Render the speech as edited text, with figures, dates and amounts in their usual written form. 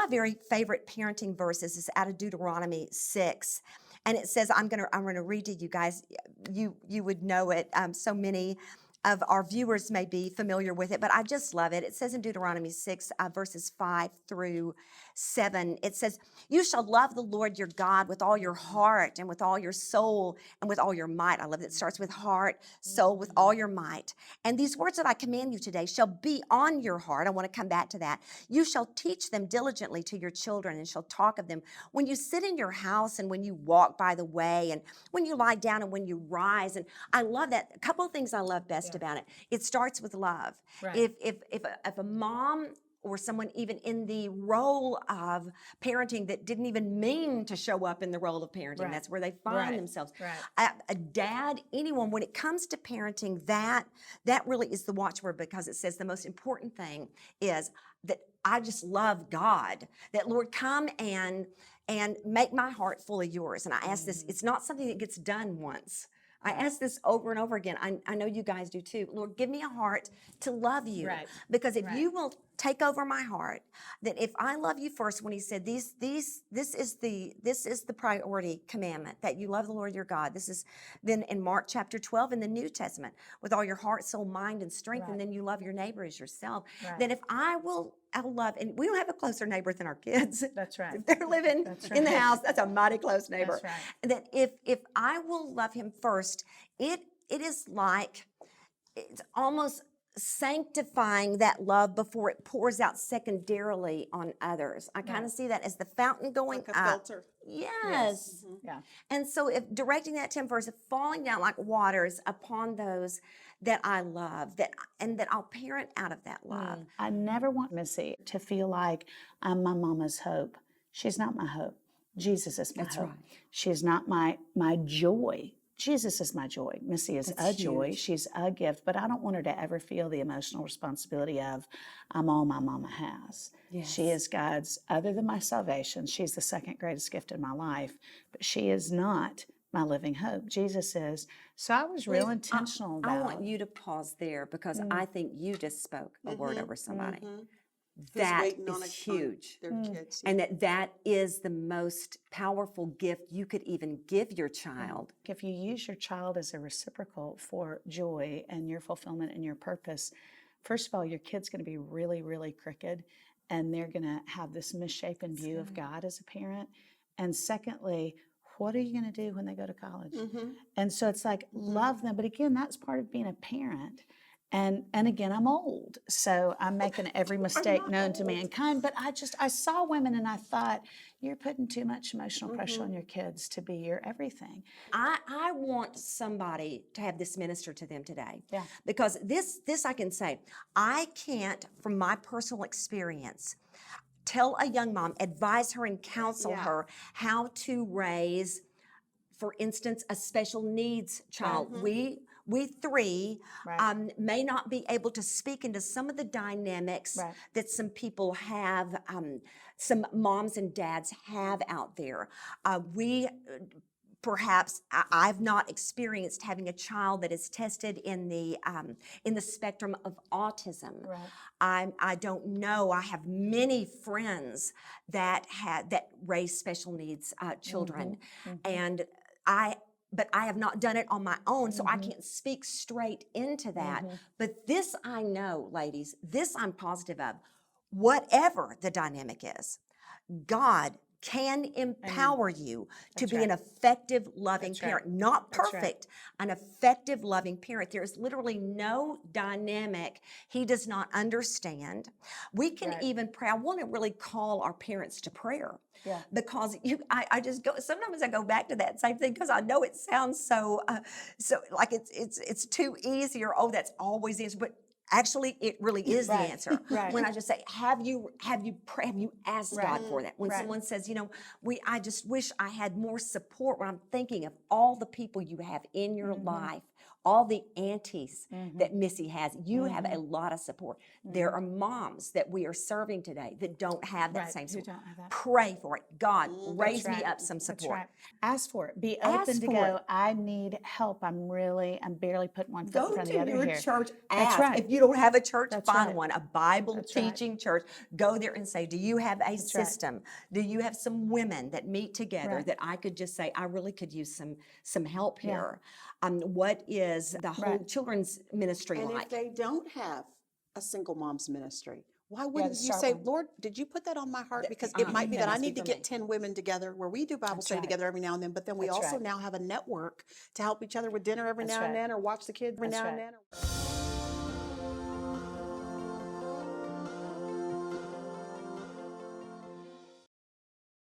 my very favorite parenting verses is out of Deuteronomy 6. And it says, I'm gonna read to you guys. You would know it. So many of our viewers may be familiar with it, but I just love it. It says in Deuteronomy 6, verses 5 through 7, it says, you shall love the Lord your God with all your heart and with all your soul and with all your might. I love that it starts with heart, soul, with all your might. And these words that I command you today shall be on your heart. I want to come back to that. You shall teach them diligently to your children and shall talk of them when you sit in your house and when you walk by the way and when you lie down and when you rise. And I love that. A couple of things I love best about it. It starts with love. Right. If a mom or someone even in the role of parenting that didn't even mean to show up in the role of parenting, Right. that's where they find Right. themselves. Right. A dad, anyone, when it comes to parenting, that really is the watchword, because it says the most important thing is that I just love God, that Lord, come and make my heart full of yours. And I ask this, it's not something that gets done once. I ask this over and over again. I know you guys do too. Lord, give me a heart to love you. Right. Because if Right. you will take over my heart, that if I love you first, when he said this is the priority commandment, that you love the Lord your God. This is then in Mark chapter 12 in the New Testament, with all your heart, soul, mind, and strength, Right. and then you love your neighbor as yourself. Right. That if I'll love, and we don't have a closer neighbor than our kids. That's right. If they're living That's in the right. house, that's a mighty close neighbor. That's right. That if I will love him first, it is like, it's almost sanctifying that love before it pours out secondarily on others. I kind of see that as the fountain going Like a up. filter. Yes. Yeah. And so if directing that 10 verse, falling down like waters upon those that I love, that I'll parent out of that love. I never want Missy to feel like I'm my mama's hope. She's not my hope. Jesus is my hope. right. She's not my joy. Jesus is my joy. Missy is That's a joy. huge. She's a gift, but I don't want her to ever feel the emotional responsibility of I'm all my mama has. Yes. She is God's, other than my salvation, she's the second greatest gift in my life, but she is not my living hope. Jesus is. So I was real intentional about. I want you to pause there, because I think you just spoke a word over somebody. That waiting on is a son, huge. their kids. And that is the most powerful gift you could even give your child. If you use your child as a reciprocal for joy and your fulfillment and your purpose, first of all, your kid's going to be really, really crooked, and they're going to have this misshapen view of God as a parent. And secondly, what are you going to do when they go to college? And so it's like, love them. But again, that's part of being a parent. And again, I'm old, so I'm making every mistake known to mankind. But I saw women and I thought, you're putting too much emotional pressure on your kids to be your everything. I want somebody to have this minister to them today. Yeah. Because this I can say, I can't, from my personal experience, tell a young mom, advise her and counsel her how to raise, for instance, a special needs child. We three may not be able to speak into some of the dynamics that some people have, some moms and dads have out there. Perhaps I've not experienced having a child that is tested in the spectrum of autism. I don't know. I have many friends that raise special needs children, and but I have not done it on my own, so I can't speak straight into that. But this I know, ladies, this I'm positive of. Whatever the dynamic is, God can empower you to be an effective, loving parent. Not perfect, an effective, loving parent. There is literally no dynamic he does not understand. We can even pray. I want to really call our parents to prayer. Because I just go, sometimes I go back to that same thing, because I know it sounds so like it's too easy, or that's always the answer, but actually, it really is the answer. When I just say, have you asked God for that? When someone says, I just wish I had more support, when I'm thinking of all the people you have in your life all the aunties that Missy has. You have a lot of support. There are moms that we are serving today that don't have that same who support. don't have that. Pray for it. God, raise me right. up some That's support. right. Ask for it. Be Ask open to for go, it. I need help. I'm barely putting one foot in Go front of to the other your here. church, That's ask. right. If you don't have a church, That's find right. one, a Bible That's right. teaching church. Go there and say, do you have a right. system? Do you have some women that meet together Right. that I could just say, I really could use some help Yeah. here? What is the whole Right. children's ministry And like? if they don't have a single mom's ministry, why to wouldn't you start say, one. Lord, did you put that on my heart? Because you it might be that I must be need to for get me. 10 women together where we do Bible study right. together every now and then, but then we That's also right. now have a network to help each other with dinner every That's now and right. then or watch the kids every That's now and right. then.